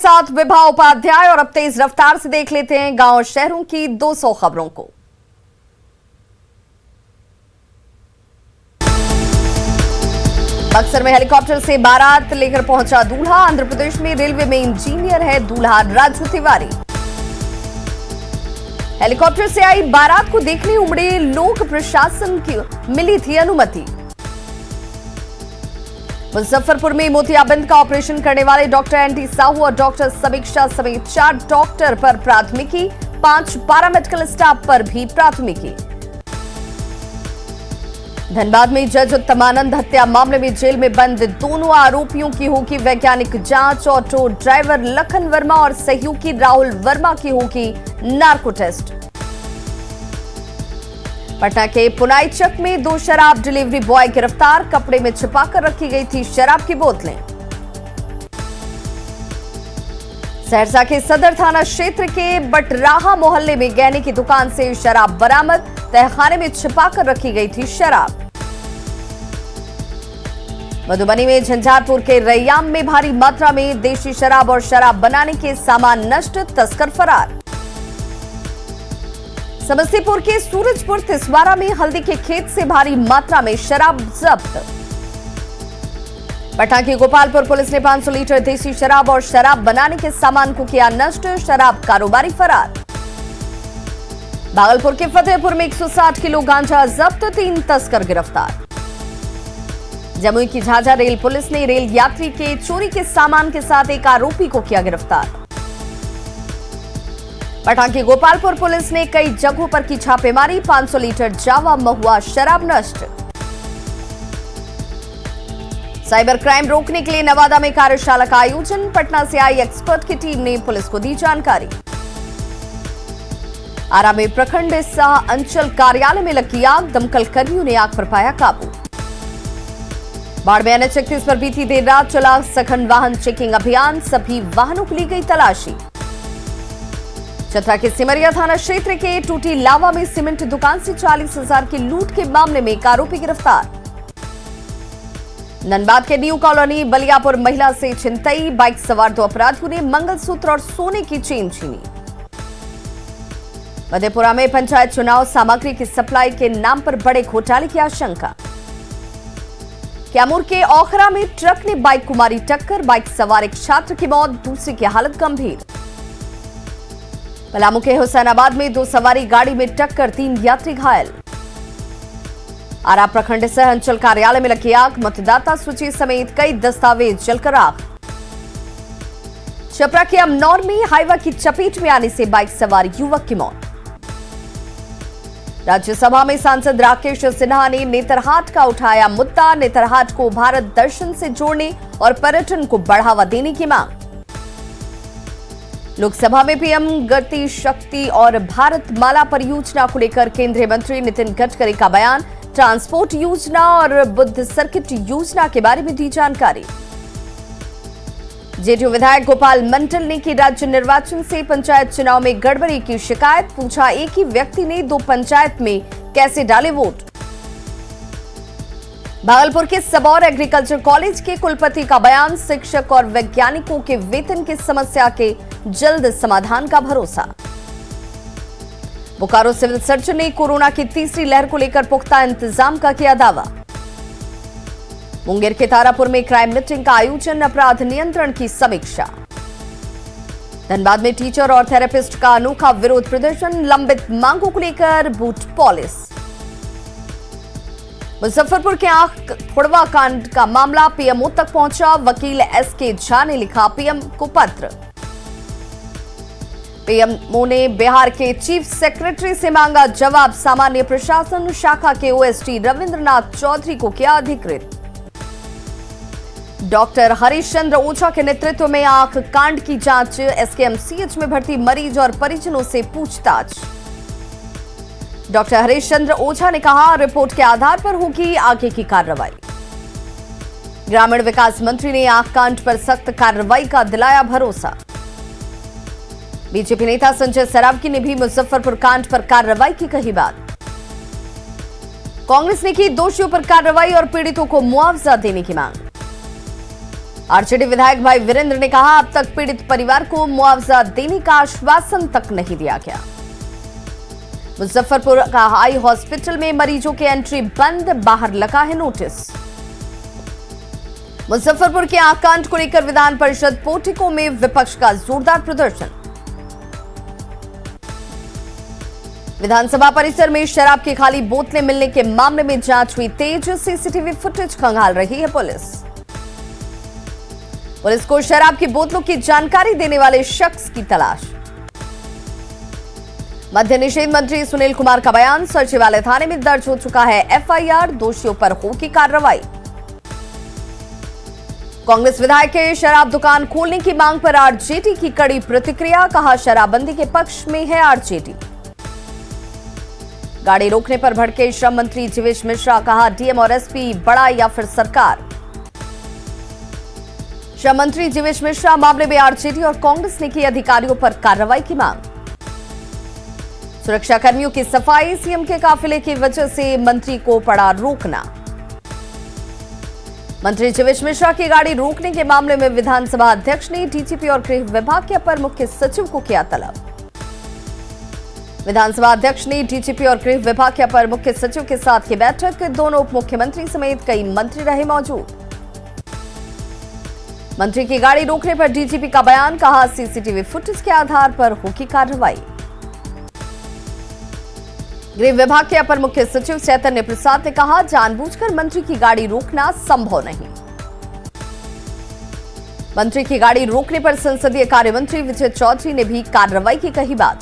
साथ विभा उपाध्याय और अब तेज रफ्तार से देख लेते हैं गांव और शहरों की 200 खबरों को। बक्सर में हेलीकॉप्टर से बारात लेकर पहुंचा दूल्हा। आंध्र प्रदेश में रेलवे में इंजीनियर है दूल्हा राजू तिवारी। हेलीकॉप्टर से आई बारात को देखने उमड़े लोग, प्रशासन की मिली थी अनुमति। मुजफ्फरपुर में मोतियाबिंद का ऑपरेशन करने वाले डॉक्टर एनटी साहू और डॉक्टर समीक्षा समेत 4 डॉक्टर पर प्राथमिकी, 5 पैरामेडिकल स्टाफ पर भी प्राथमिकी। धनबाद में जज उत्तमानंद हत्या मामले में जेल में बंद दोनों आरोपियों की होगी वैज्ञानिक जांच। ऑटो ड्राइवर लखन वर्मा और सहयोगी राहुल वर्मा की होगी नार्को टेस्ट। पटना के पुनाईचक में 2 शराब डिलीवरी बॉय गिरफ्तार, कपड़े में छिपाकर रखी गई थी शराब की बोतलें। सहरसा के सदर थाना क्षेत्र के बटराहा मोहल्ले में गहने की दुकान से शराब बरामद, तहखाने में छिपाकर रखी गई थी शराब। मधुबनी में झंझारपुर के रैयाम में भारी मात्रा में देशी शराब और शराब बनाने के सामान नष्ट, तस्कर फरार। समस्तीपुर के सूरजपुर तिसवारा में हल्दी के खेत से भारी मात्रा में शराब जब्त। पटना की गोपालपुर पुलिस ने 500 लीटर देसी शराब और शराब बनाने के सामान को किया नष्ट, शराब कारोबारी फरार। भागलपुर के फतेहपुर में 160 किलो गांजा जब्त, 3 तस्कर गिरफ्तार। जमुई की झाझा रेल पुलिस ने रेल यात्री के चोरी के सामान के साथ एक आरोपी को किया गिरफ्तार। पटना की गोपालपुर पुलिस ने कई जगहों पर की छापेमारी, 500 लीटर जावा महुआ शराब नष्ट। साइबर क्राइम रोकने के लिए नवादा में कार्यशाला का आयोजन, पटना से आई एक्सपर्ट की टीम ने पुलिस को दी जानकारी। आरा में प्रखंड सह अंचल कार्यालय में लगी आग, दमकल कर्मियों ने आग पर पाया काबू। बाढ़ में NH 31 पर बीती देर रात चला सघन वाहन चेकिंग अभियान, सभी वाहनों को ली गई तलाशी। चतरा के सिमरिया थाना क्षेत्र के टूटी लावा में सीमेंट दुकान से 40,000 की लूट के मामले में एक आरोपी गिरफ्तार। धनबाद के न्यू कॉलोनी बलियापुर महिला से छिनतई, बाइक सवार 2 अपराधियों ने मंगलसूत्र और सोने की चेन छीनी। मधेपुरा में पंचायत चुनाव सामग्री की सप्लाई के नाम पर बड़े घोटाले की आशंका। कैमूर के ओखरा में ट्रक ने बाइक को मारी टक्कर, बाइक सवार एक छात्र की मौत, दूसरे की हालत गंभीर। पलामू के हुसैनाबाद में 2 सवारी गाड़ी में टक्कर, 3 यात्री घायल। आरा प्रखंड सह अंचल कार्यालय में लगी आग, मतदाता सूची समेत कई दस्तावेज जलकर आग। छपरा के अमनौर में हाईवा की चपेट में आने से बाइक सवार युवक की मौत। राज्यसभा में सांसद राकेश सिन्हा ने नेतरहाट का उठाया मुद्दा, नेतरहाट को भारत दर्शन से जोड़ने और पर्यटन को बढ़ावा देने की मांग। लोकसभा में पीएम गति शक्ति और भारत माला परियोजना को लेकर केंद्रीय मंत्री नितिन गडकरी का बयान, ट्रांसपोर्ट योजना और बुद्ध सर्किट योजना के बारे में दी जानकारी। जेडीयू विधायक गोपाल मंडल ने की राज्य निर्वाचन से पंचायत चुनाव में गड़बड़ी की शिकायत, पूछा एक ही व्यक्ति ने 2 पंचायत में कैसे डाले वोट। भागलपुर के सबौर एग्रीकल्चर कॉलेज के कुलपति का बयान, शिक्षक और वैज्ञानिकों के वेतन की समस्या के जल्द समाधान का भरोसा। बोकारो सिविल सर्जन ने कोरोना की तीसरी लहर को लेकर पुख्ता इंतजाम का किया दावा। मुंगेर के तारापुर में क्राइम मीटिंग का आयोजन, अपराध नियंत्रण की समीक्षा। धनबाद में टीचर और थेरेपिस्ट का अनोखा विरोध प्रदर्शन, लंबित मांगों को लेकर बूट पॉलिस। मुजफ्फरपुर के आंख फोड़वा कांड का मामला पीएमओ तक पहुंचा, वकील SK झा ने लिखा पीएम को पत्र। पीएमओ ने बिहार के चीफ सेक्रेटरी से मांगा जवाब, सामान्य प्रशासन शाखा के OSD रविंद्रनाथ चौधरी को किया अधिकृत। डॉक्टर हरीश चंद्र ओझा के नेतृत्व में आंख कांड की जांच, SKMCH में भर्ती मरीज और परिजनों से पूछताछ। डॉक्टर हरीश चंद्र ओझा ने कहा रिपोर्ट के आधार पर होगी आगे की कार्रवाई। ग्रामीण विकास मंत्री ने आंख कांड पर सख्त कार्रवाई का दिलाया भरोसा। बीजेपी नेता संजय सरावगी ने भी मुजफ्फरपुर कांड पर कार्रवाई की कही बात। कांग्रेस ने की दोषियों पर कार्रवाई और पीड़ितों को मुआवजा देने की मांग। आरजेडी विधायक भाई वीरेंद्र ने कहा, अब तक पीड़ित परिवार को मुआवजा देने का आश्वासन तक नहीं दिया गया। मुजफ्फरपुर का हाई हॉस्पिटल में मरीजों की एंट्री बंद, बाहर लगा है नोटिस। मुजफ्फरपुर के आकांड को लेकर विधान परिषद पोर्टिको में विपक्ष का जोरदार प्रदर्शन। विधानसभा परिसर में शराब की खाली बोतलें मिलने के मामले में जांच हुई तेज, सीसीटीवी फुटेज खंगाल रही है पुलिस। पुलिस को शराब की बोतलों की जानकारी देने वाले शख्स की तलाश। मद्य निषेध मंत्री सुनील कुमार का बयान, सचिवालय थाने में दर्ज हो चुका है एफआईआर, दोषियों पर होगी कार्रवाई। कांग्रेस विधायक के शराब दुकान खोलने की मांग पर आरजेडी की कड़ी प्रतिक्रिया, कहा शराबबंदी के पक्ष में है आरजेडी। गाड़ी रोकने पर भड़के श्रम मंत्री जीवेश मिश्रा, कहा डीएम और एसपी बड़ा या फिर सरकार। श्रम मंत्री जीवेश मिश्रा, मामले में आरजेडी और कांग्रेस ने की अधिकारियों पर कार्रवाई की मांग। सुरक्षा कर्मियों की सफाई, सीएम के काफिले की वजह से मंत्री को पड़ा रोकना। मंत्री जीवेश मिश्रा की गाड़ी रोकने के मामले में विधानसभा अध्यक्ष ने डीजीपी और गृह विभाग के अपर मुख्य सचिव को किया तलब। विधानसभा अध्यक्ष ने डीजीपी और गृह विभाग के अपर मुख्य सचिव के साथ की बैठक, दोनों उप मुख्यमंत्री समेत कई मंत्री रहे मौजूद। मंत्री की गाड़ी रोकने पर डीजीपी का बयान, कहा सीसीटीवी फुटेज के आधार पर होगी कार्रवाई। गृह विभाग के अपर मुख्य सचिव चैतन्य प्रसाद ने कहा, जानबूझकर मंत्री की गाड़ी रोकना संभव नहीं। मंत्री की गाड़ी रोकने पर संसदीय कार्य मंत्री विजय चौधरी ने भी कार्रवाई की कही बात।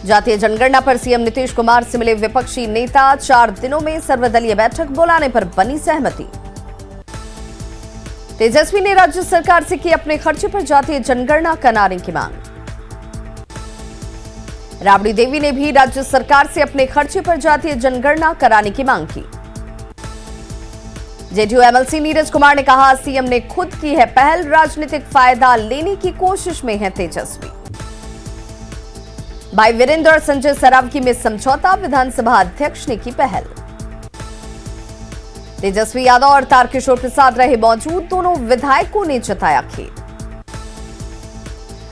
जातीय जनगणना पर सीएम नीतीश कुमार से मिले विपक्षी नेता, 4 दिनों में सर्वदलीय बैठक बुलाने पर बनी सहमति। तेजस्वी ने राज्य सरकार से की अपने खर्चे पर जातीय जनगणना कराने की मांग। राबड़ी देवी ने भी राज्य सरकार से अपने खर्चे पर जातीय जनगणना कराने की मांग की। जेडीयू एमएलसी नीरज कुमार ने कहा, सीएम ने खुद की है पहल, राजनीतिक फायदा लेने की कोशिश में है तेजस्वी। भाई वीरेंद्र और संजय सरावगी में समझौता, विधानसभा अध्यक्ष ने की पहल। तेजस्वी यादव और तारकिशोर प्रसाद रहे मौजूद, दोनों विधायकों ने जताया खेद।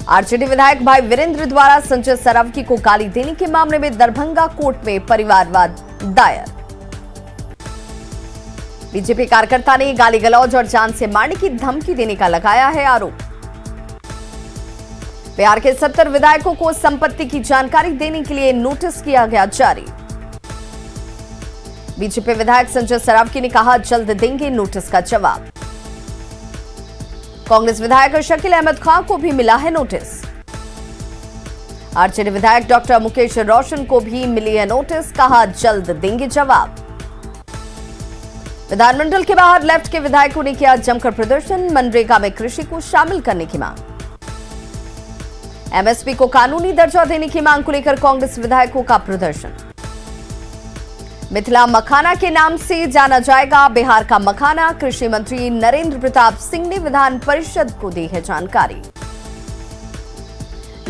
आरजेडी विधायक भाई वीरेंद्र द्वारा संजय सरावगी को गाली देने के मामले में दरभंगा कोर्ट में परिवारवाद दायर। बीजेपी कार्यकर्ता ने गाली गलौज और जान से मारने की धमकी देने का लगाया है आरोप। बिहार के 70 विधायकों को संपत्ति की जानकारी देने के लिए नोटिस किया गया जारी। बीजेपी विधायक संजय सरावगी ने कहा, जल्द देंगे नोटिस का जवाब। कांग्रेस विधायक शकील अहमद खान को भी मिला है नोटिस। आरजेडी विधायक डॉक्टर मुकेश रोशन को भी मिली है नोटिस, कहा जल्द देंगे जवाब। विधानमंडल के बाहर लेफ्ट के विधायकों ने किया जमकर प्रदर्शन, मनरेगा में कृषि को शामिल करने की मांग। एमएसपी को कानूनी दर्जा देने की मांग को लेकर कांग्रेस विधायकों का प्रदर्शन। मिथिला मखाना के नाम से जाना जाएगा बिहार का मखाना, कृषि मंत्री नरेंद्र प्रताप सिंह ने विधान परिषद को दी है जानकारी।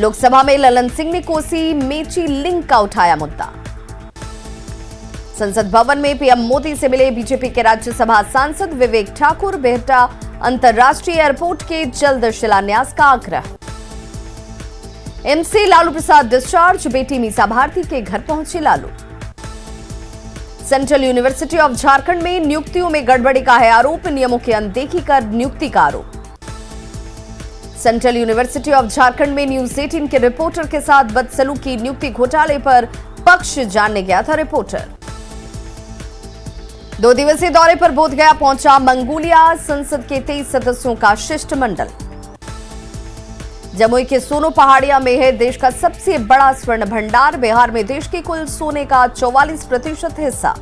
लोकसभा में ललन सिंह ने कोसी मेची लिंक का उठाया मुद्दा। संसद भवन में पीएम मोदी से मिले बीजेपी के राज्यसभा सांसद विवेक ठाकुर, बेहटा अंतर्राष्ट्रीय एयरपोर्ट के जल्द शिलान्यास का आग्रह। एमसी लालू प्रसाद डिस्चार्ज, बेटी मीसा भारती के घर पहुंचे Lalu. Central university of Jharkhand में नियुक्तियों में गड़बड़ी का है आरोप, नियमों की अनदेखी कर नियुक्ति का आरोप। सेंट्रल यूनिवर्सिटी ऑफ झारखंड में न्यूज 18 के रिपोर्टर के साथ बदसलूकी नियुक्ति घोटाले पर पक्ष जानने गया था रिपोर्टर। 2 दिवसीय दौरे पर बोधगया पहुंचा मंगोलिया, संसद के 23 सदस्यों का शिष्टमंडल। जमुई के सोनो पहाड़िया में है देश का सबसे बड़ा स्वर्ण भंडार, बिहार में देश के कुल सोने का 44% हिस्सा।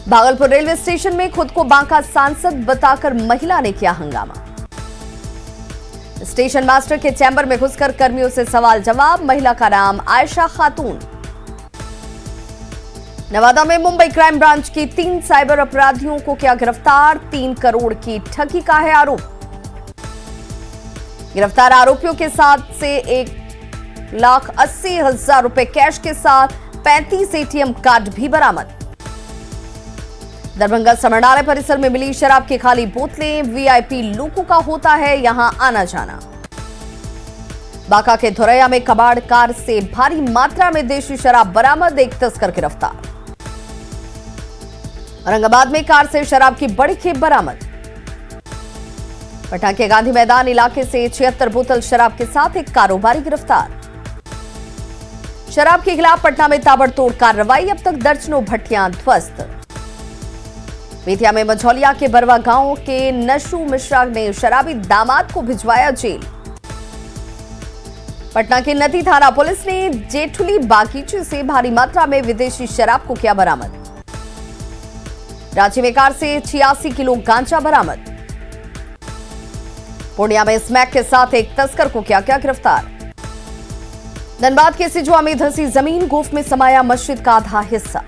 भागलपुर रेलवे स्टेशन में खुद को बांका सांसद बताकर महिला ने किया हंगामा। स्टेशन मास्टर के चैम्बर में घुसकर कर्मियों से सवाल जवाब, महिला का नाम आयशा खातून। नवादा में मुंबई क्राइम ब्रांच की 3 साइबर अपराधियों को किया गिरफ्तार, 3 करोड़ की ठगी का है आरोप। गिरफ्तार आरोपियों के साथ से 1,80,000 रुपए कैश के साथ 35 एटीएम कार्ड भी बरामद। दरभंगा समरणालय परिसर में मिली शराब की खाली बोतलें, वीआईपी लोगों का होता है यहां आना जाना। बांका के धोरैया में कबाड़ कार से भारी मात्रा में देशी शराब बरामद, एक तस्कर गिरफ्तार। औरंगाबाद में कार से शराब की बड़ी खेप बरामद। पटना के गांधी मैदान इलाके से 76 बोतल शराब के साथ एक कारोबारी गिरफ्तार। शराब के खिलाफ पटना में ताबड़तोड़ कार्रवाई, अब तक दर्जनों भट्टियां ध्वस्त। बेतिया में मझौलिया के बरवा गांव के नशू मिश्रा ने शराबी दामाद को भिजवाया जेल। पटना की नदी थाना पुलिस ने जेठुली बागीचे से भारी मात्रा में विदेशी शराब को किया बरामद। रांची में कार से 86 किलो गांजा बरामद। पूर्णिया में स्मैक के साथ एक तस्कर को किया गिरफ्तार। धनबाद के सिजुआ में धंसी जमीन, गोफ में समाया मस्जिद का आधा हिस्सा।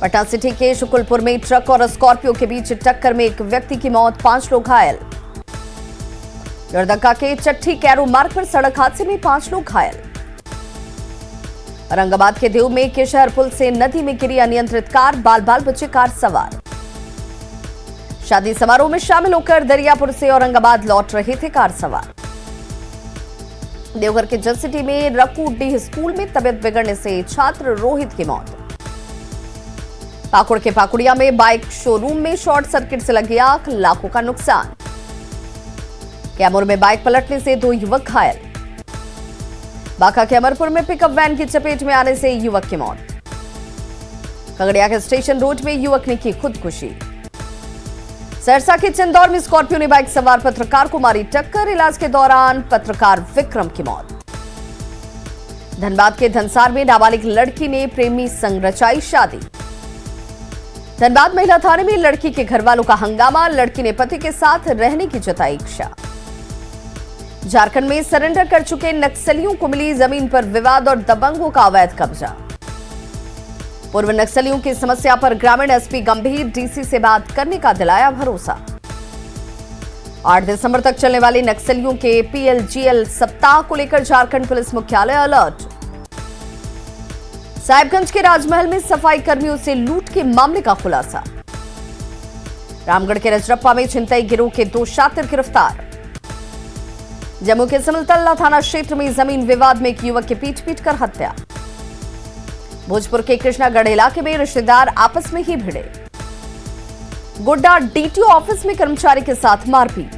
पटना सिटी के शुकुलपुर में ट्रक और स्कॉर्पियो के बीच टक्कर में एक व्यक्ति की मौत, 5 लोग घायल। लड़दक्का के चट्ठी कैरो मार्ग पर सड़क हादसे में 5 लोग घायल। औरंगाबाद के देव में केशहर पुल से नदी में गिरी अनियंत्रित कार, बाल बाल बचे कार सवार। शादी समारोह में शामिल होकर दरियापुर से औरंगाबाद लौट रहे थे कार सवार। देवघर के जज सिटी में रकूडीह स्कूल में तबियत बिगड़ने से छात्र रोहित की मौत। पाकुड़ के पाकुड़िया में बाइक शोरूम में शॉर्ट सर्किट से लगी आग, लाखों का नुकसान। कैमूर में बाइक पलटने से 2 युवक घायल। बांका के अमरपुर में पिकअप वैन की चपेट में आने से युवक की मौत। खगड़िया के स्टेशन रोड में युवक ने की खुदकुशी। सरसा के चंदौर में स्कॉर्पियो ने बाइक सवार पत्रकार को मारी टक्कर, इलाज के दौरान पत्रकार विक्रम की मौत। धनबाद के धनसार में नाबालिग लड़की ने प्रेमी संग रचाई शादी। धनबाद महिला थाने में लड़की के घर वालों का हंगामा, लड़की ने पति के साथ रहने की जताई इच्छा। झारखंड में सरेंडर कर चुके नक्सलियों को मिली जमीन पर विवाद और दबंगों का अवैध कब्जा। पूर्व नक्सलियों की समस्या पर ग्रामीण एसपी गंभीर, डीसी से बात करने का दिलाया भरोसा। 8 दिसंबर तक चलने वाले नक्सलियों के पीएलजीएल सप्ताह को लेकर झारखंड पुलिस मुख्यालय अलर्ट। साहिबगंज के राजमहल में सफाई कर्मियों से लूट के मामले का खुलासा। रामगढ़ के रजरप्पा में छिनतई गिरोह के 2 शातिर गिरफ्तार। जम्मू के सिमलतला थाना क्षेत्र में जमीन विवाद में एक युवक की पीट कर हत्या। भोजपुर के कृष्णागढ़ इलाके में रिश्तेदार आपस में ही भिड़े। गोड्डा डीटीओ ऑफिस में कर्मचारी के साथ मारपीट।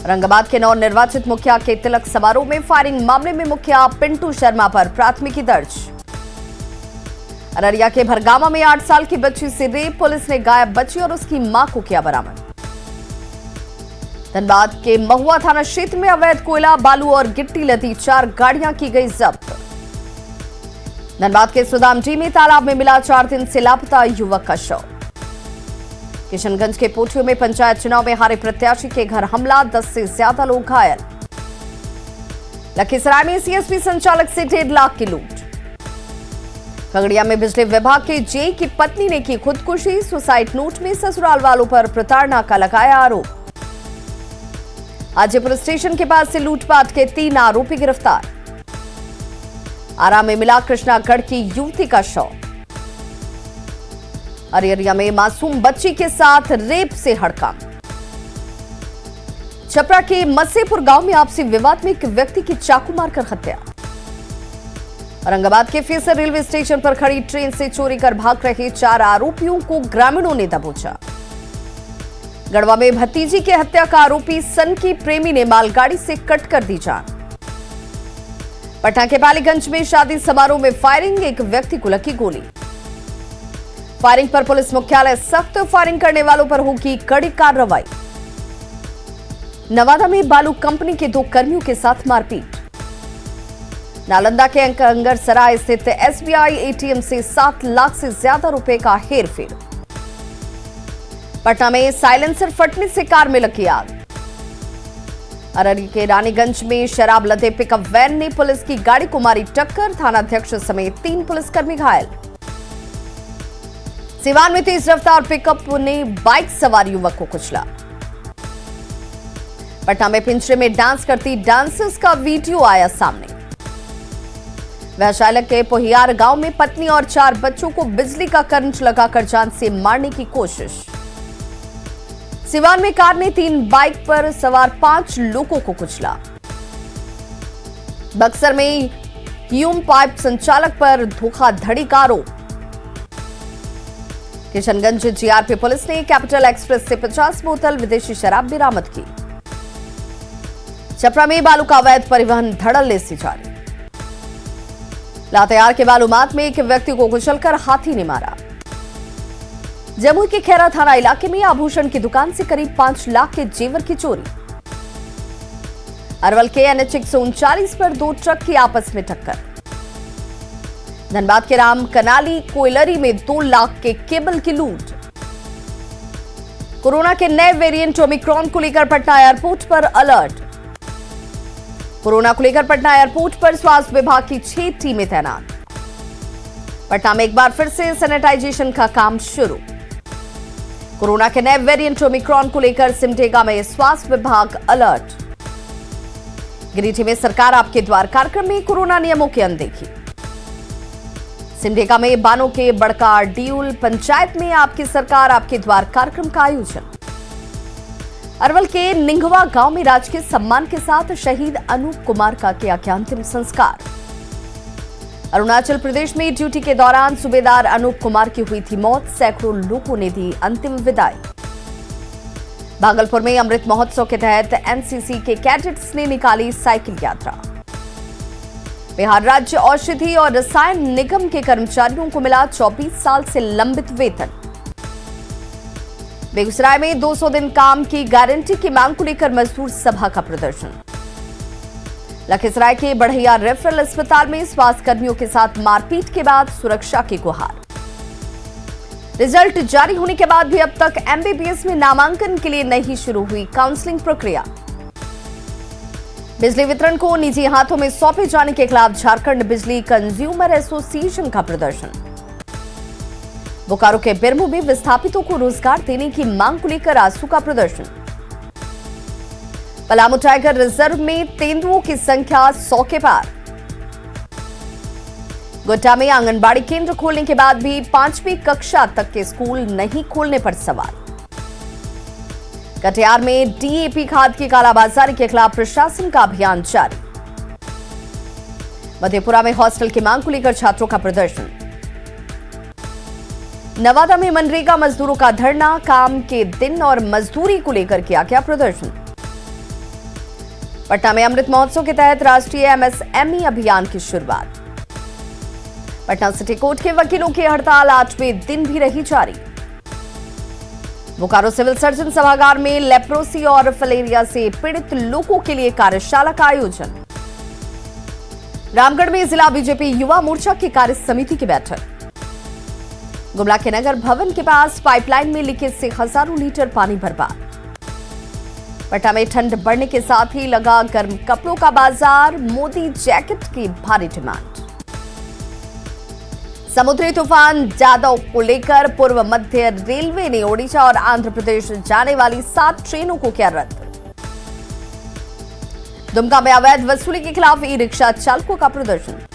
औरंगाबाद के नवनिर्वाचित मुखिया के तिलक समारोह में फायरिंग मामले में मुखिया पिंटू शर्मा पर प्राथमिकी दर्ज। अररिया के भरगामा में 8 साल की बच्ची से रेप, पुलिस ने गायब बच्ची और उसकी मां को किया बरामद। धनबाद के महुआ थाना क्षेत्र में अवैध कोयला, बालू और गिट्टी लदी 4 गाड़ियां की गई जब्त। धनबाद के सुदामडी में तालाब में मिला 4 दिन से लापता युवक का शव। किशनगंज के पोठियों में पंचायत चुनाव में हारे प्रत्याशी के घर हमला, 10 से ज्यादा लोग घायल। लखीसराय में सीएसपी संचालक से 1.5 लाख की लूट। खगड़िया में बिजली विभाग के जेई की पत्नी ने की खुदकुशी, सुसाइड नोट में ससुराल वालों पर प्रताड़ना का लगाया आरोप। हाजीपुर स्टेशन के पास से लूटपाट के 3 आरोपी गिरफ्तार। आरा में मिला कृष्णागढ़ की युवती का शव। अररिया में मासूम बच्ची के साथ रेप से हड़कंप। छपरा के मसेपुर गांव में आपसी विवाद में एक व्यक्ति की चाकू मारकर हत्या। औरंगाबाद के फेसर रेलवे स्टेशन पर खड़ी ट्रेन से चोरी कर भाग रहे 4 आरोपियों को ग्रामीणों ने दबोचा। गढ़वा में भतीजी की हत्या का आरोपी सन की प्रेमी ने मालगाड़ी से कट कर दी जान। पटना के पालीगंज में शादी समारोह में फायरिंग, एक व्यक्ति को लगी गोली। फायरिंग पर पुलिस मुख्यालय सख्त, फायरिंग करने वालों पर होगी कड़ी कार्रवाई। नवादा में बालू कंपनी के 2 कर्मियों के साथ मारपीट। नालंदा के अंगरसराय स्थित एसबीआई एटीएम से 7 लाख से ज्यादा रुपए का हेरफेर। पटना में साइलेंसर फटने से कार में लगी आग। अररिया के रानीगंज में शराब लदे पिकअप वैन ने पुलिस की गाड़ी को मारी टक्कर, थानाध्यक्ष समेत 3 पुलिसकर्मी घायल। सिवान में तेज रफ्तार पिकअप ने बाइक सवार युवक को कुचला। पटना में पिंजरे में डांस करती डांसर्स का वीडियो आया सामने। वैशाली के पोहियार गांव में पत्नी और 4 बच्चों को बिजली का करंट लगाकर जान से मारने की कोशिश। सिवान में कार ने 3 बाइक पर सवार 5 लोगों को कुचला। बक्सर में ह्यूम पाइप संचालक पर धोखाधड़ी का आरोप। किशनगंज जीआरपी पुलिस ने कैपिटल एक्सप्रेस से 50 बोतल विदेशी शराब बरामद की। छपरा में बालू का अवैध परिवहन धड़ल्ले से जारी। लातेहार के बालूमाथ में एक व्यक्ति को कुचलकर हाथी ने मारा। जमुई के खैरा थाना इलाके में आभूषण की दुकान से करीब 5 लाख के जेवर की चोरी। अरवल के NH 139 पर 2 ट्रक की आपस में टक्कर। धनबाद के राम कनाली कोयलरी में 2 लाख के केबल की लूट। कोरोना के नए वेरिएंट ओमिक्रॉन को लेकर पटना एयरपोर्ट पर अलर्ट। कोरोना को लेकर पटना एयरपोर्ट पर स्वास्थ्य विभाग की 6 टीमें तैनात। पटना में एक बार फिर से सैनिटाइजेशन का काम शुरू। कोरोना के नए वेरिएंट ओमिक्रॉन को लेकर सिमडेगा में स्वास्थ्य विभाग अलर्ट। गिरिडीह में सरकार आपके द्वार कार्यक्रम में कोरोना नियमों की अनदेखी। सिमडेगा में बानों के बड़का ड्यूल पंचायत में आपकी सरकार आपके द्वार कार्यक्रम का आयोजन। अरवल के निंगवा गांव में राजकीय सम्मान के साथ शहीद अनूप कुमार का किया गया अंतिम संस्कार। अरुणाचल प्रदेश में ड्यूटी के दौरान सूबेदार अनूप कुमार की हुई थी मौत। सैकड़ों लोगों ने दी अंतिम विदाई। भागलपुर में अमृत महोत्सव के तहत एनसीसी के कैडेट्स ने निकाली साइकिल यात्रा। बिहार राज्य औषधि और रसायन निगम के कर्मचारियों को मिला 24 साल से लंबित वेतन। बेगूसराय में 200 दिन काम की गारंटी की मांग को लेकर मजदूर सभा का प्रदर्शन। लखीसराय के बढ़ैया रेफरल अस्पताल में स्वास्थ्य कर्मियों के साथ मारपीट के बाद सुरक्षा की गुहार। रिजल्ट जारी होने के बाद भी अब तक एमबीबीएस में नामांकन के लिए नहीं शुरू हुई काउंसलिंग प्रक्रिया। बिजली वितरण को निजी हाथों में सौंपे जाने के खिलाफ झारखंड बिजली कंज्यूमर एसोसिएशन का प्रदर्शन। बोकारो के बिरमू में विस्थापितों को रोजगार देने की मांग को लेकर आंसू का प्रदर्शन। पलामू टाइगर रिजर्व में तेंदुओं की संख्या 100 के पार। गोड्डा में आंगनबाड़ी केंद्र खोलने के बाद भी 5वीं कक्षा तक के स्कूल नहीं खोलने पर सवाल। कटिहार में डीएपी खाद की कालाबाजारी के खिलाफ प्रशासन का अभियान जारी। मधेपुरा में हॉस्टल की मांग को लेकर छात्रों का प्रदर्शन। नवादा में मनरेगा मजदूरों का धरना, काम के दिन और मजदूरी को लेकर किया गया प्रदर्शन। पटना में अमृत महोत्सव के तहत राष्ट्रीय एमएसएमई अभियान की शुरुआत। पटना सिटी कोर्ट के वकीलों की हड़ताल 8वें दिन भी रही जारी। बोकारो सिविल सर्जन सभागार में लेप्रोसी और फलेरिया से पीड़ित लोगों के लिए कार्यशाला का आयोजन। रामगढ़ में जिला बीजेपी युवा मोर्चा की कार्य समिति की बैठक। गुमला के नगर भवन के पास पाइपलाइन में लीकेज से हजारों लीटर पानी बर्बाद। पटना में ठंड बढ़ने के साथ ही लगा गर्म कपड़ों का बाजार, मोदी जैकेट की भारी डिमांड। समुद्री तूफान जादव को लेकर पूर्व मध्य रेलवे ने ओडिशा और आंध्र प्रदेश जाने वाली 7 ट्रेनों को किया रद्द। दुमका में अवैध वसूली के खिलाफ ई रिक्शा चालकों का प्रदर्शन।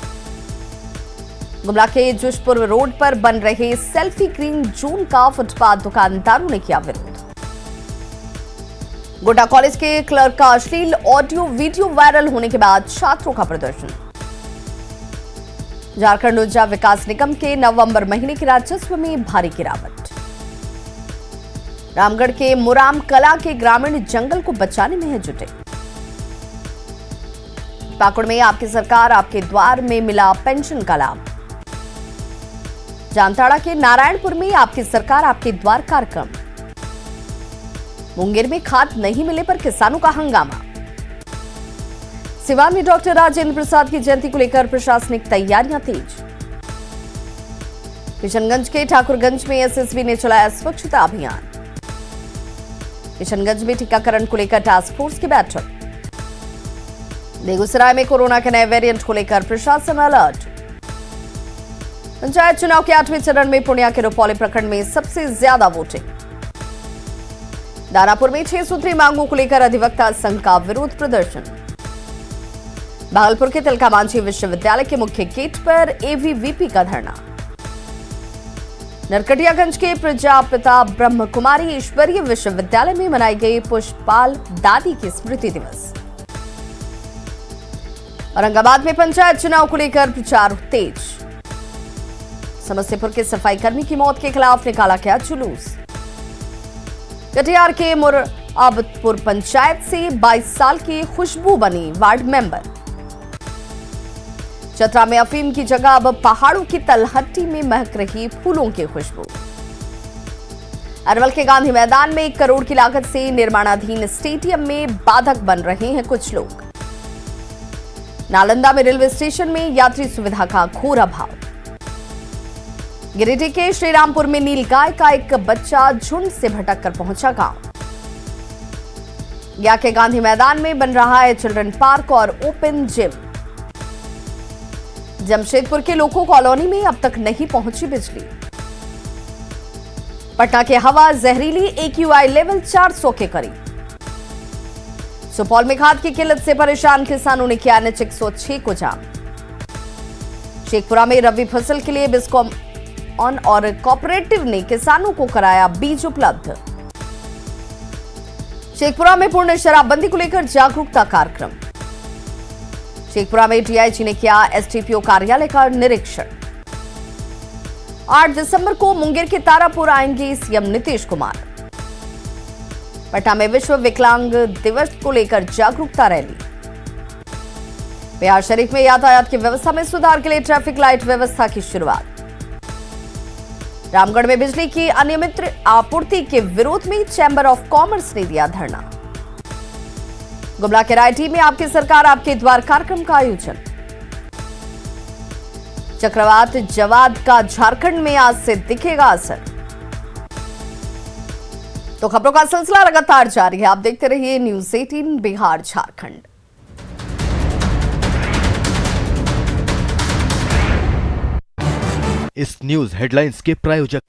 गुमला के जुशपुर रोड पर बन रहे सेल्फी ग्रीन जोन का फुटपाथ दुकानदारों ने किया विरोध। गोड्डा कॉलेज के क्लर्क का अश्लील ऑडियो वीडियो वायरल होने के बाद छात्रों का प्रदर्शन। झारखंड ऊर्जा विकास निगम के नवंबर महीने के राजस्व में भारी गिरावट। रामगढ़ के मुराम कला के ग्रामीण जंगल को बचाने में है जुटे। पाकुड़ में आपकी सरकार आपके द्वार में मिला पेंशन का लाभ। जामताड़ा के नारायणपुर में आपकी सरकार आपके द्वार कार्यक्रम। मुंगेर में खाद नहीं मिले पर किसानों का हंगामा। सिवान में डॉक्टर राजेंद्र प्रसाद की जयंती को लेकर प्रशासनिक तैयारियां तेज। किशनगंज के ठाकुरगंज में एसएसबी ने चलाया स्वच्छता अभियान। किशनगंज में टीकाकरण को लेकर टास्क फोर्स की बैठक। बेगूसराय में कोरोना के नए वेरिएंट को लेकर प्रशासन अलर्ट। पंचायत चुनाव के 8वें चरण में पूर्णिया के रुपौली प्रखंड में सबसे ज्यादा वोटिंग। दानापुर में 6 सूत्री मांगों को लेकर अधिवक्ता संघ का विरोध प्रदर्शन। भागलपुर के तिलका मांझी विश्वविद्यालय के मुख्य गेट पर एवीवीपी का धरना। नरकटियागंज के प्रजापिता ब्रह्म कुमारी ईश्वरीय विश्वविद्यालय में मनाई गई पुष्पपाल दादी की स्मृति दिवस। औरंगाबाद में पंचायत चुनाव को लेकर प्रचार तेज। समस्तीपुर के सफाई कर्मी की मौत के खिलाफ निकाला गया जुलूस। कटिहार के मुराबतपुर पंचायत से 22 साल की खुशबू बनी वार्ड मेंबर। चतरा में अफीम की जगह अब पहाड़ों की तलहटी में महक रही फूलों की खुशबू। अरवल के गांधी मैदान में 1 करोड़ की लागत से निर्माणाधीन स्टेडियम में बाधक बन रहे हैं कुछ लोग। नालंदा में रेलवे स्टेशन में यात्री सुविधा का घोर अभाव। गिरिडीह के श्रीरामपुर में नीलगाय का एक बच्चा झुंड से भटक कर पहुंचा गांव। गया के गांधी मैदान में बन रहा है चिल्ड्रन पार्क और ओपन जिम। जमशेदपुर के लोको कॉलोनी में अब तक नहीं पहुंची बिजली। पटना के हवा जहरीली, AQI लेवल 400 के करीब। सुपौल में खाद की किल्लत से परेशान किसानों ने किया NH 106 को जाम। शेखपुरा में रबी फसल के लिए बिस्कॉम ऑन और कोऑपरेटिव ने किसानों को कराया बीज उपलब्ध। शेखपुरा में पूर्ण शराबबंदी को लेकर जागरूकता कार्यक्रम। शेखपुरा में DIG ने किया SDPO कार्यालय का निरीक्षण। 8 दिसंबर को मुंगेर के तारापुर आएंगे CM नीतीश कुमार। पटना में विश्व विकलांग दिवस को लेकर जागरूकता रैली। बिहार शरीफ में यातायात की व्यवस्था में सुधार के लिए ट्रैफिक लाइट व्यवस्था की शुरुआत। रामगढ़ में बिजली की अनियमित आपूर्ति के विरोध में चैंबर ऑफ कॉमर्स ने दिया धरना। गुमला के रायटी में आपकी सरकार आपके द्वार कार्यक्रम का आयोजन। चक्रवात जवाद का झारखंड में आज से दिखेगा असर। तो खबरों का सिलसिला लगातार जारी है, आप देखते रहिए न्यूज़ 18 बिहार झारखंड। इस न्यूज हेडलाइंस के प्रायोजक